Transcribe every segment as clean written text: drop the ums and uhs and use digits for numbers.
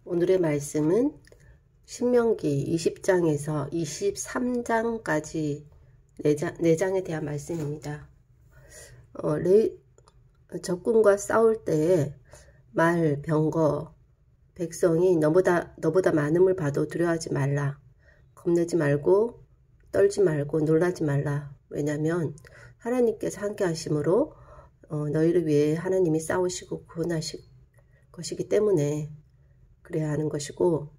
오늘의 말씀은 신명기 20장에서 23장까지 4장에 대한 말씀입니다. 적군과 싸울 때에 말, 병거, 백성이 너보다 많음을 봐도 두려워하지 말라. 겁내지 말고 떨지 말고 놀라지 말라. 왜냐하면 하나님께서 함께 하심으로 너희를 위해 하나님이 싸우시고 구원하실 것이기 때문에 그래야 하는 것이고,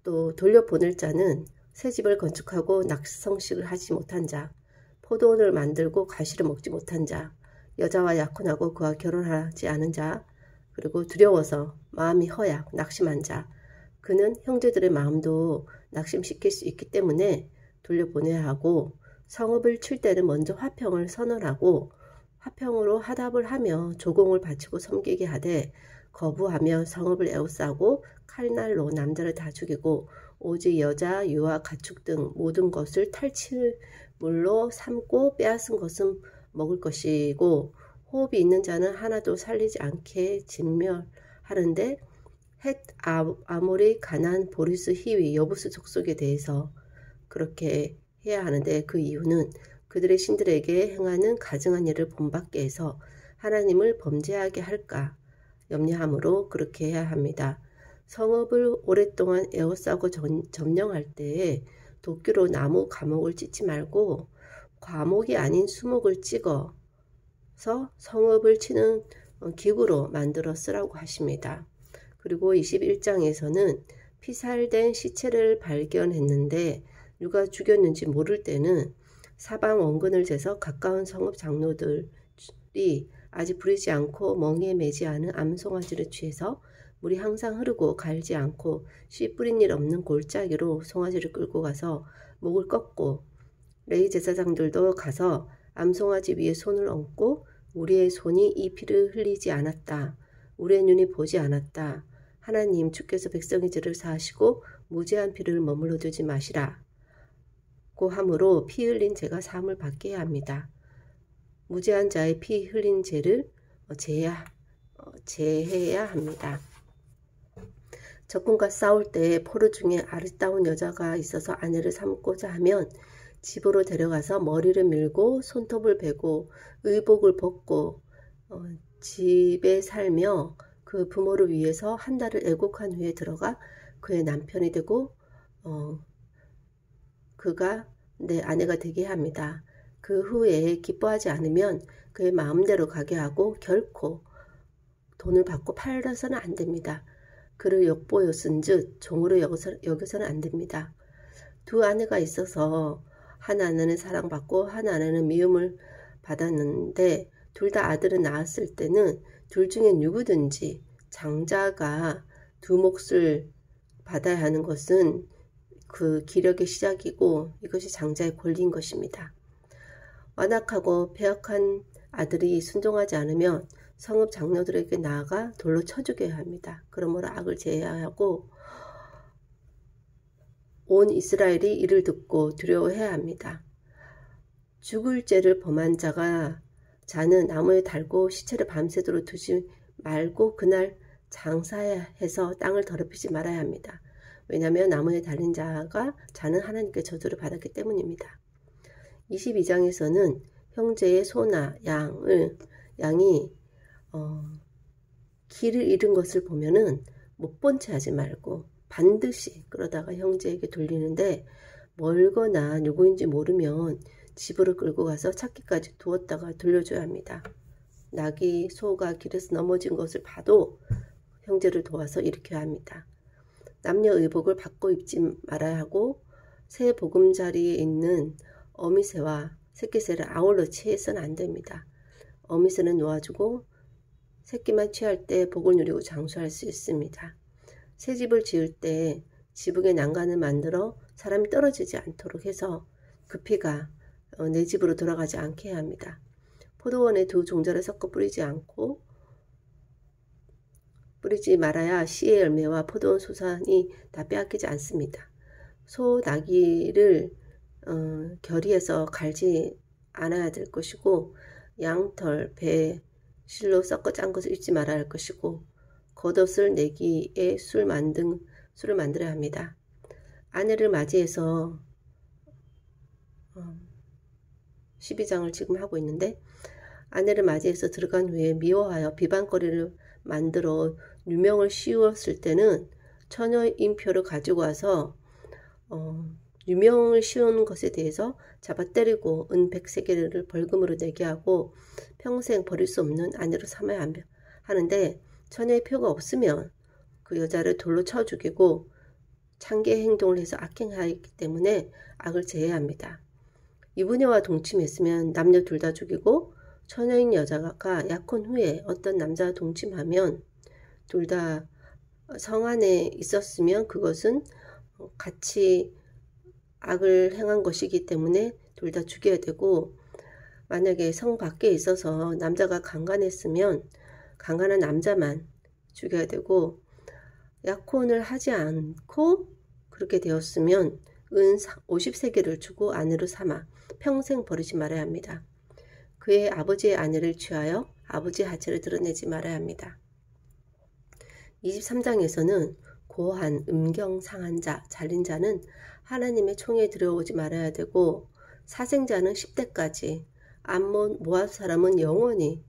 또 돌려보낼 자는 새 집을 건축하고 낙성식을 하지 못한 자, 포도원을 만들고 가시를 먹지 못한 자, 여자와 약혼하고 그와 결혼하지 않은 자, 그리고 두려워서 마음이 허약, 낙심한 자, 그는 형제들의 마음도 낙심시킬 수 있기 때문에 돌려보내야 하고, 성읍을 칠 때는 먼저 화평을 선언하고 화평으로 화답을 하며 조공을 바치고 섬기게 하되, 거부하며 성읍을 에워싸고 칼날로 남자를 다 죽이고 오직 여자, 유아, 가축 등 모든 것을 탈취물로 삼고 빼앗은 것은 먹을 것이고, 호흡이 있는 자는 하나도 살리지 않게 진멸하는데, 헷, 아모리, 가나안, 보리스, 히위, 여부스 족속에 대해서 그렇게 해야 하는데, 그 이유는 그들의 신들에게 행하는 가증한 일을 본받게 해서 하나님을 범죄하게 할까 염려함으로 그렇게 해야 합니다. 성읍을 오랫동안 에워싸고 점령할 때에 도끼로 나무 과목을 찢지 말고 과목이 아닌 수목을 찍어서 성읍을 치는 기구로 만들어 쓰라고 하십니다. 그리고 21장에서는 피살된 시체를 발견했는데 누가 죽였는지 모를 때는 사방 원근을 재서 가까운 성읍 장로들이 아직 부리지 않고 멍에 매지 않은 암송아지를 취해서 물이 항상 흐르고 갈지 않고 씨 뿌린 일 없는 골짜기로 송아지를 끌고 가서 목을 꺾고, 레위 제사장들도 가서 암송아지 위에 손을 얹고 우리의 손이 이 피를 흘리지 않았다. 우리의 눈이 보지 않았다. 하나님 주께서 백성의 죄를 사하시고 무죄한 피를 머물러 두지 마시라. 고 함으로 피 흘린 죄가 사함을 받게 해야 합니다. 무죄한 자의 피 흘린 죄를 제해야 합니다. 적군과 싸울 때 포로 중에 아리따운 여자가 있어서 아내를 삼고자 하면 집으로 데려가서 머리를 밀고 손톱을 베고 의복을 벗고 집에 살며 그 부모를 위해서 한 달을 애곡한 후에 들어가 그의 남편이 되고 그가 내 아내가 되게 합니다. 그 후에 기뻐하지 않으면 그의 마음대로 가게 하고 결코 돈을 받고 팔아서는 안 됩니다. 그를 욕보였은즉 종으로 여겨서는 안 됩니다. 두 아내가 있어서 한 아내는 사랑받고 한 아내는 미움을 받았는데, 둘 다 아들을 낳았을 때는 둘 중에 누구든지 장자가 두 몫을 받아야 하는 것은 그 기력의 시작이고 이것이 장자의 권리인 것입니다. 완악하고 패역한 아들이 순종하지 않으면 성읍 장로들에게 나아가 돌로 쳐 죽여야 합니다. 그러므로 악을 제하고 온 이스라엘이 이를 듣고 두려워해야 합니다. 죽을 죄를 범한 자는 나무에 달고 시체를 밤새도록 두지 말고 그날 장사해서 땅을 더럽히지 말아야 합니다. 왜냐하면 나무에 달린 자는 하나님께 저주를 받았기 때문입니다. 22장에서는 형제의 소나 양이 길을 잃은 것을 보면은 못 본 채 하지 말고 반드시 끌어다가 형제에게 돌리는데, 멀거나 누구인지 모르면 집으로 끌고 가서 찾기까지 두었다가 돌려줘야 합니다. 낙이 소가 길에서 넘어진 것을 봐도 형제를 도와서 일으켜야 합니다. 남녀 의복을 바꿔 입지 말아야 하고, 새 보금자리에 있는 어미새와 새끼새를 아울러 취해서는 안 됩니다. 어미새는 놓아주고 새끼만 취할 때 복을 누리고 장수할 수 있습니다. 새 집을 지을 때 지붕에 난간을 만들어 사람이 떨어지지 않도록 해서 그 피가 내 집으로 돌아가지 않게 해야 합니다. 포도원에 두 종자를 섞어 뿌리지 말아야 씨의 열매와 포도원 소산이 다 빼앗기지 않습니다. 소, 나귀를 결의해서 갈지 않아야 될 것이고, 양털, 배, 실로 섞어 짠 것을 입지 말아야 할 것이고, 겉옷을 내기에 술 만든 수를 만들어야 합니다. 아내를 맞이해서 12장을 지금 하고 있는데, 아내를 맞이해서 들어간 후에 미워하여 비방거리를 만들어 누명을 씌웠을 때는 처녀의 인표를 가지고 와서 유명을 씌운 것에 대해서 잡아 때리고 은 100세겔을 벌금으로 내게 하고 평생 버릴 수 없는 아내로 삼아야 하는데, 처녀의 표가 없으면 그 여자를 돌로 쳐 죽이고 창기의 행동을 해서 악행하였기 때문에 악을 제해야 합니다. 이부녀와 동침했으면 남녀 둘 다 죽이고, 처녀인 여자가 약혼 후에 어떤 남자와 동침하면 둘 다 성 안에 있었으면 그것은 같이 악을 행한 것이기 때문에 둘 다 죽여야 되고, 만약에 성 밖에 있어서 남자가 강간했으면 강간한 남자만 죽여야 되고, 약혼을 하지 않고 그렇게 되었으면 은 50세겔을 주고 아내로 삼아 평생 버리지 말아야 합니다. 그의 아버지의 아내를 취하여 아버지의 하체를 드러내지 말아야 합니다. 23장에서는 고한, 음경, 상한 자, 잘린 자는 하나님의 총에 들어오지 말아야 되고, 사생자는 10대까지, 암몬, 모압 사람은 영원히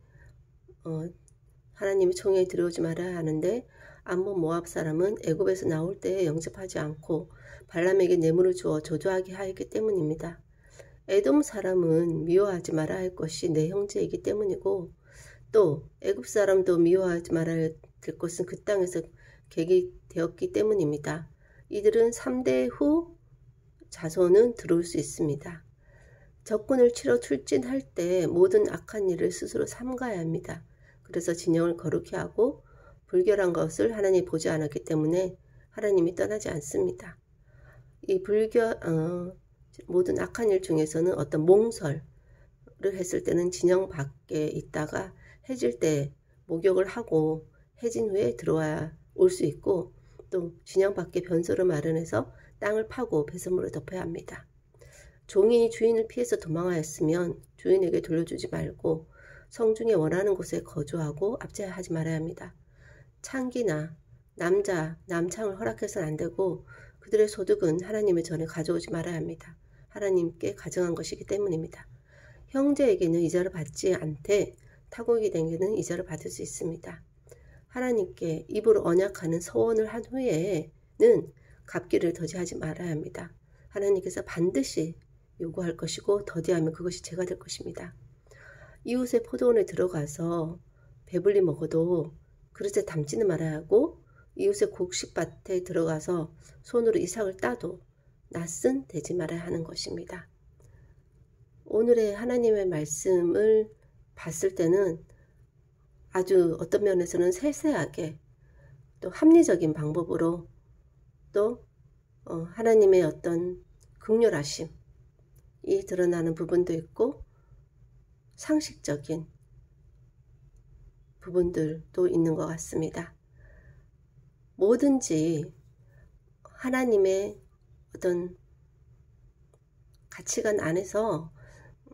하나님의 총에 들어오지 말아야 하는데, 암몬, 모압 사람은 애굽에서 나올 때에 영접하지 않고 발람에게 뇌물을 주어 저주하게 하였기 때문입니다. 에돔 사람은 미워하지 말아야 할 것이 내 형제이기 때문이고, 또 애굽 사람도 미워하지 말아야 될 것은 그 땅에서 계기되었기 때문입니다. 이들은 3대 후 자손은 들어올 수 있습니다. 적군을 치러 출진할 때 모든 악한 일을 스스로 삼가야 합니다. 그래서 진영을 거룩히 하고 불결한 것을 하나님이 보지 않았기 때문에 하나님이 떠나지 않습니다. 이 모든 악한 일 중에서는 어떤 몽설을 했을 때는 진영 밖에 있다가 해질 때 목욕을 하고 해진 후에 들어와야 올 수 있고, 또 진영 밖에 변소를 마련해서 땅을 파고 배설물을 덮어야 합니다. 종이 주인을 피해서 도망하였으면 주인에게 돌려주지 말고 성중에 원하는 곳에 거주하고 압제하지 말아야 합니다. 창기나 남창을 허락해서는 안 되고, 그들의 소득은 하나님의 전에 가져오지 말아야 합니다. 하나님께 가정한 것이기 때문입니다. 형제에게는 이자를 받지 않되 타국이 된 게는 이자를 받을 수 있습니다. 하나님께 입으로 언약하는 서원을 한 후에는 갚기를 더디하지 말아야 합니다. 하나님께서 반드시 요구할 것이고 더디하면 그것이 죄가 될 것입니다. 이웃의 포도원에 들어가서 배불리 먹어도 그릇에 담지는 말아야 하고, 이웃의 곡식밭에 들어가서 손으로 이삭을 따도 낯은 대지 말아야 하는 것입니다. 오늘의 하나님의 말씀을 봤을 때는 아주 어떤 면에서는 세세하게 또 합리적인 방법으로 또 하나님의 어떤 긍휼하심이 드러나는 부분도 있고, 상식적인 부분들도 있는 것 같습니다. 뭐든지 하나님의 어떤 가치관 안에서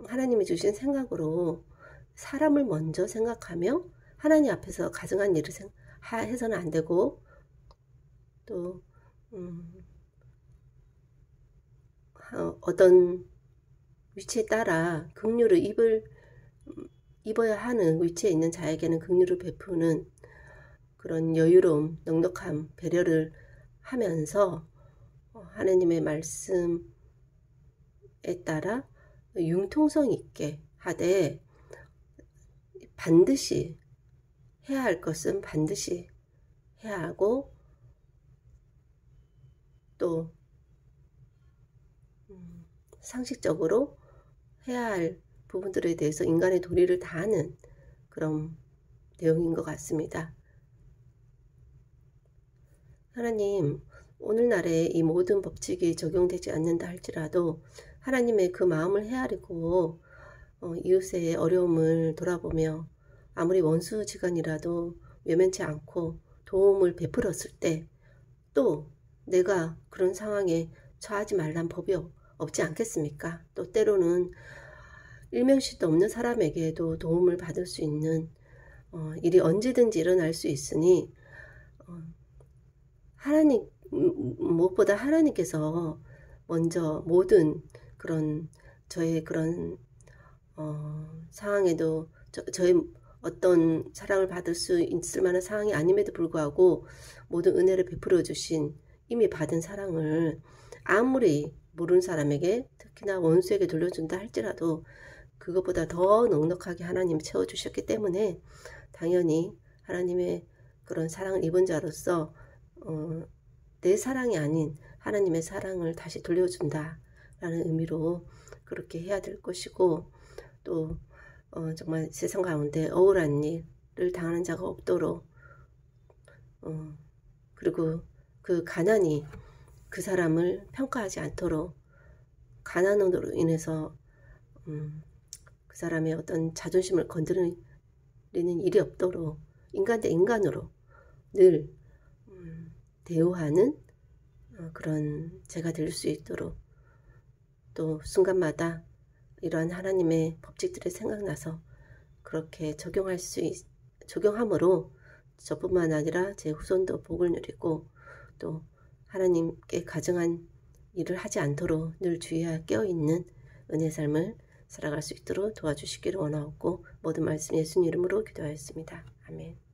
하나님이 주신 생각으로 사람을 먼저 생각하며 하나님 앞에서 가증한 일을 해서는 안 되고, 또 어떤 위치에 따라 긍휼을 입어야 하는 위치에 있는 자에게는 긍휼을 베푸는 그런 여유로움, 넉넉함, 배려를 하면서 하나님의 말씀에 따라 융통성 있게 하되, 반드시 해야 할 것은 반드시 해야 하고, 또 상식적으로 해야 할 부분들에 대해서 인간의 도리를 다하는 그런 내용인 것 같습니다. 하나님, 오늘날에 이 모든 법칙이 적용되지 않는다 할지라도 하나님의 그 마음을 헤아리고 이웃의 어려움을 돌아보며 아무리 원수지간이라도 외면치 않고 도움을 베풀었을 때, 또 내가 그런 상황에 처하지 말란 법이 없지 않겠습니까? 또 때로는 일명씩도 없는 사람에게도 도움을 받을 수 있는 일이 언제든지 일어날 수 있으니, 하나님 무엇보다 하나님께서 먼저 모든 그런 저의 그런 상황에도 저의 어떤 사랑을 받을 수 있을 만한 상황이 아님에도 불구하고 모든 은혜를 베풀어 주신 이미 받은 사랑을 아무리 모르는 사람에게 특히나 원수에게 돌려준다 할지라도 그것보다 더 넉넉하게 하나님이 채워주셨기 때문에 당연히 하나님의 그런 사랑을 입은 자로서 내 사랑이 아닌 하나님의 사랑을 다시 돌려준다 라는 의미로 그렇게 해야 될 것이고, 또 정말 세상 가운데 억울한 일을 당하는 자가 없도록, 그리고 그 가난이 그 사람을 평가하지 않도록, 가난으로 인해서 그 사람의 어떤 자존심을 건드리는 일이 없도록 인간 대 인간으로 늘 대우하는 그런 제가 될 수 있도록, 또 순간마다 이러한 하나님의 법칙들이 생각나서 그렇게 적용함으로 저뿐만 아니라 제 후손도 복을 누리고 또 하나님께 가증한 일을 하지 않도록 늘 주의하여 깨어있는 은혜 삶을 살아갈 수 있도록 도와주시기를 원하옵고 모든 말씀 예수님 이름으로 기도하였습니다. 아멘.